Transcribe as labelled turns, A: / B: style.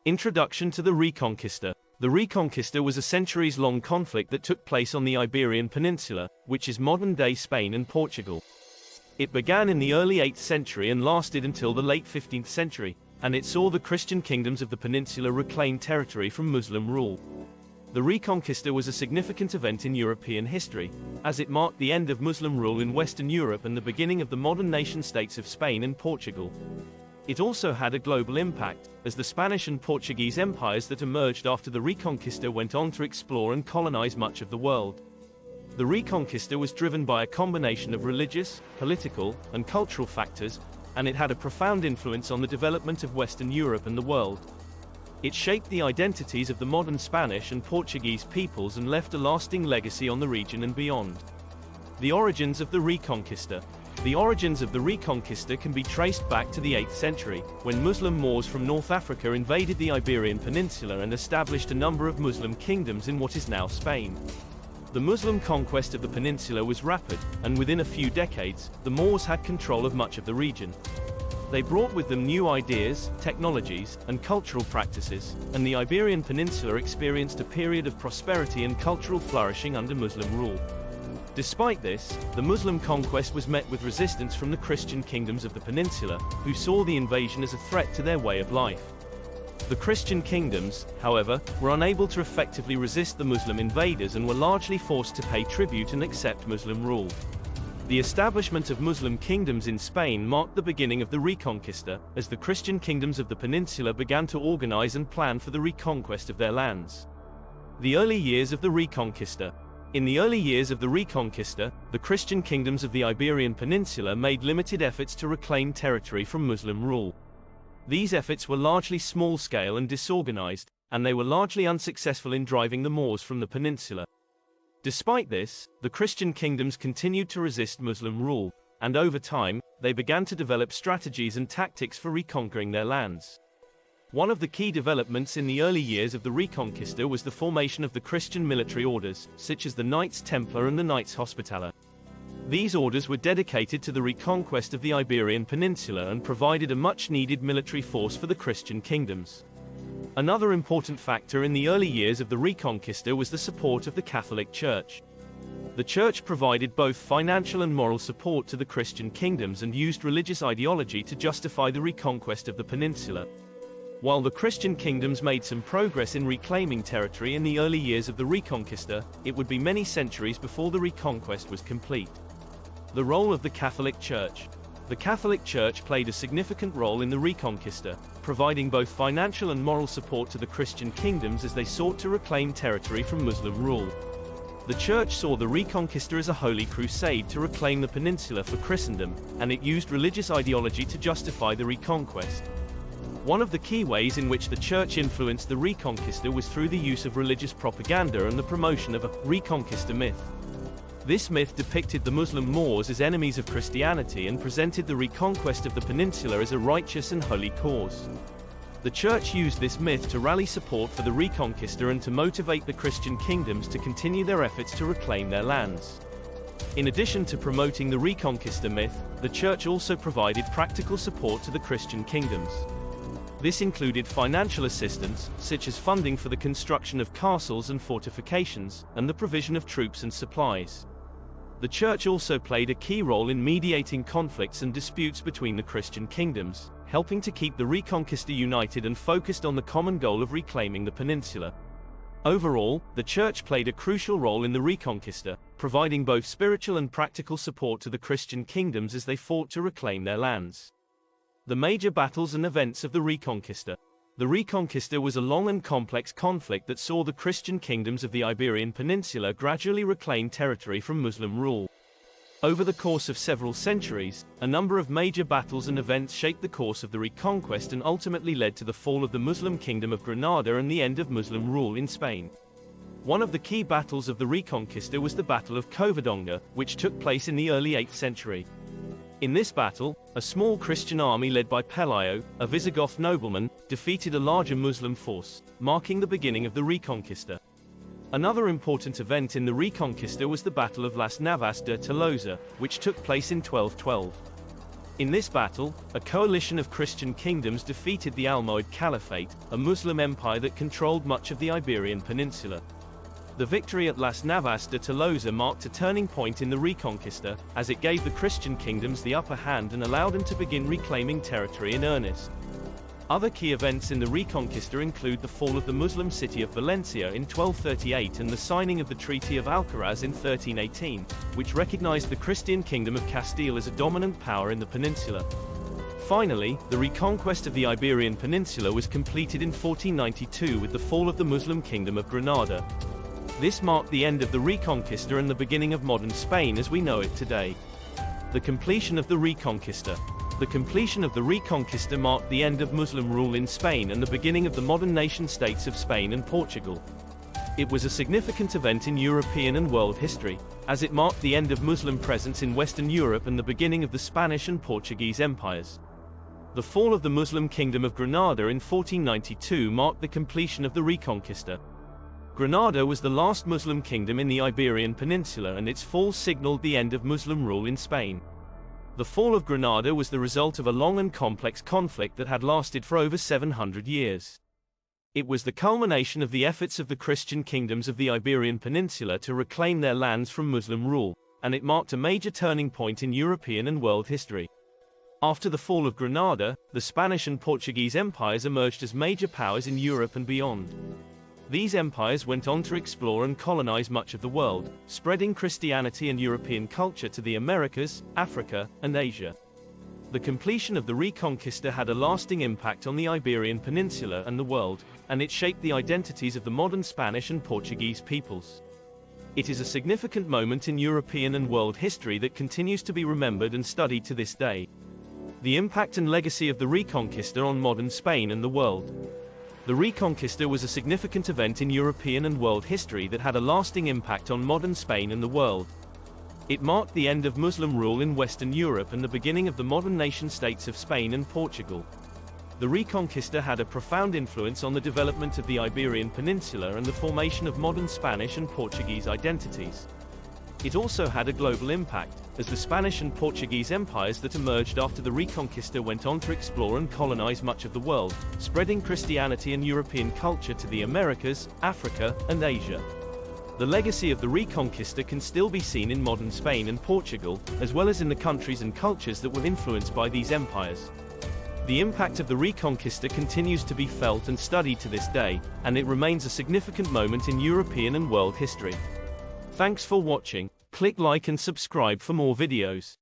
A: Introduction to the Reconquista. The Reconquista was a centuries-long conflict that took place on the Iberian Peninsula, which is modern-day Spain and Portugal. It began in the early 8th century and lasted until the late 15th century, and it saw the Christian kingdoms of the peninsula reclaim territory from Muslim rule. The Reconquista was a significant event in European history, as it marked the end of Muslim rule in Western Europe and the beginning of the modern nation-states of Spain and Portugal. It also had a global impact, as the Spanish and Portuguese empires that emerged after the Reconquista went on to explore and colonize much of the world. The Reconquista was driven by a combination of religious, political, and cultural factors, and it had a profound influence on the development of Western Europe and the world. It shaped the identities of the modern Spanish and Portuguese peoples and left a lasting legacy on the region and beyond. The origins of the Reconquista. The origins of the Reconquista can be traced back to the 8th century, when Muslim Moors from North Africa invaded the Iberian Peninsula and established a number of Muslim kingdoms in what is now Spain. The Muslim conquest of the peninsula was rapid, and within a few decades, the Moors had control of much of the region. They brought with them new ideas, technologies, and cultural practices, and the Iberian Peninsula experienced a period of prosperity and cultural flourishing under Muslim rule. Despite this, the Muslim conquest was met with resistance from the Christian kingdoms of the peninsula, who saw the invasion as a threat to their way of life. The Christian kingdoms, however, were unable to effectively resist the Muslim invaders and were largely forced to pay tribute and accept Muslim rule. The establishment of Muslim kingdoms in Spain marked the beginning of the Reconquista, as the Christian kingdoms of the peninsula began to organize and plan for the reconquest of their lands. The early years of the Reconquista. In the early years of the Reconquista, the Christian kingdoms of the Iberian Peninsula made limited efforts to reclaim territory from Muslim rule. These efforts were largely small-scale and disorganized, and they were largely unsuccessful in driving the Moors from the peninsula. Despite this, the Christian kingdoms continued to resist Muslim rule, and over time, they began to develop strategies and tactics for reconquering their lands. One of the key developments in the early years of the Reconquista was the formation of the Christian military orders, such as the Knights Templar and the Knights Hospitaller. These orders were dedicated to the reconquest of the Iberian Peninsula and provided a much-needed military force for the Christian kingdoms. Another important factor in the early years of the Reconquista was the support of the Catholic Church. The Church provided both financial and moral support to the Christian kingdoms and used religious ideology to justify the reconquest of the peninsula. While the Christian kingdoms made some progress in reclaiming territory in the early years of the Reconquista, it would be many centuries before the reconquest was complete. The role of the Catholic Church. The Catholic Church played a significant role in the Reconquista, providing both financial and moral support to the Christian kingdoms as they sought to reclaim territory from Muslim rule. The Church saw the Reconquista as a holy crusade to reclaim the peninsula for Christendom, and it used religious ideology to justify the reconquest. One of the key ways in which the Church influenced the Reconquista was through the use of religious propaganda and the promotion of a Reconquista myth. This myth depicted the Muslim Moors as enemies of Christianity and presented the reconquest of the peninsula as a righteous and holy cause. The Church used this myth to rally support for the Reconquista and to motivate the Christian kingdoms to continue their efforts to reclaim their lands. In addition to promoting the Reconquista myth, the Church also provided practical support to the Christian kingdoms. This included financial assistance, such as funding for the construction of castles and fortifications, and the provision of troops and supplies. The Church also played a key role in mediating conflicts and disputes between the Christian kingdoms, helping to keep the Reconquista united and focused on the common goal of reclaiming the peninsula. Overall, the Church played a crucial role in the Reconquista, providing both spiritual and practical support to the Christian kingdoms as they fought to reclaim their lands. The major battles and events of the Reconquista. The Reconquista was a long and complex conflict that saw the Christian kingdoms of the Iberian Peninsula gradually reclaim territory from Muslim rule. Over the course of several centuries, a number of major battles and events shaped the course of the reconquest and ultimately led to the fall of the Muslim kingdom of Granada and the end of Muslim rule in Spain. One of the key battles of the Reconquista was the Battle of Covadonga, which took place in the early 8th century. In this battle, a small Christian army led by Pelayo, a Visigoth nobleman, defeated a larger Muslim force, marking the beginning of the Reconquista. Another important event in the Reconquista was the Battle of Las Navas de Tolosa, which took place in 1212. In this battle, a coalition of Christian kingdoms defeated the Almohad Caliphate, a Muslim empire that controlled much of the Iberian Peninsula. The victory at Las Navas de Tolosa marked a turning point in the Reconquista, as it gave the Christian kingdoms the upper hand and allowed them to begin reclaiming territory in earnest. Other key events in the Reconquista include the fall of the Muslim city of Valencia in 1238 and the signing of the Treaty of Alcaraz in 1318, which recognized the Christian kingdom of Castile as a dominant power in the peninsula. Finally, the reconquest of the Iberian Peninsula was completed in 1492 with the fall of the Muslim kingdom of Granada. This marked the end of the Reconquista and the beginning of modern Spain as we know it today. The completion of the Reconquista. The completion of the Reconquista marked the end of Muslim rule in Spain and the beginning of the modern nation-states of Spain and Portugal. It was a significant event in European and world history, as it marked the end of Muslim presence in Western Europe and the beginning of the Spanish and Portuguese empires. The fall of the Muslim kingdom of Granada in 1492 marked the completion of the Reconquista. Granada was the last Muslim kingdom in the Iberian Peninsula and its fall signaled the end of Muslim rule in Spain. The fall of Granada was the result of a long and complex conflict that had lasted for over 700 years. It was the culmination of the efforts of the Christian kingdoms of the Iberian Peninsula to reclaim their lands from Muslim rule, and it marked a major turning point in European and world history. After the fall of Granada, the Spanish and Portuguese empires emerged as major powers in Europe and beyond. These empires went on to explore and colonize much of the world, spreading Christianity and European culture to the Americas, Africa, and Asia. The completion of the Reconquista had a lasting impact on the Iberian Peninsula and the world, and it shaped the identities of the modern Spanish and Portuguese peoples. It is a significant moment in European and world history that continues to be remembered and studied to this day. The impact and legacy of the Reconquista on modern Spain and the world. The Reconquista was a significant event in European and world history that had a lasting impact on modern Spain and the world. It marked the end of Muslim rule in Western Europe and the beginning of the modern nation-states of Spain and Portugal. The Reconquista had a profound influence on the development of the Iberian Peninsula and the formation of modern Spanish and Portuguese identities. It also had a global impact, as the Spanish and Portuguese empires that emerged after the Reconquista went on to explore and colonize much of the world, spreading Christianity and European culture to the Americas, Africa, and Asia. The legacy of the Reconquista can still be seen in modern Spain and Portugal, as well as in the countries and cultures that were influenced by these empires. The impact of the Reconquista continues to be felt and studied to this day, and it remains a significant moment in European and world history. Thanks for watching. Click like and subscribe for more videos.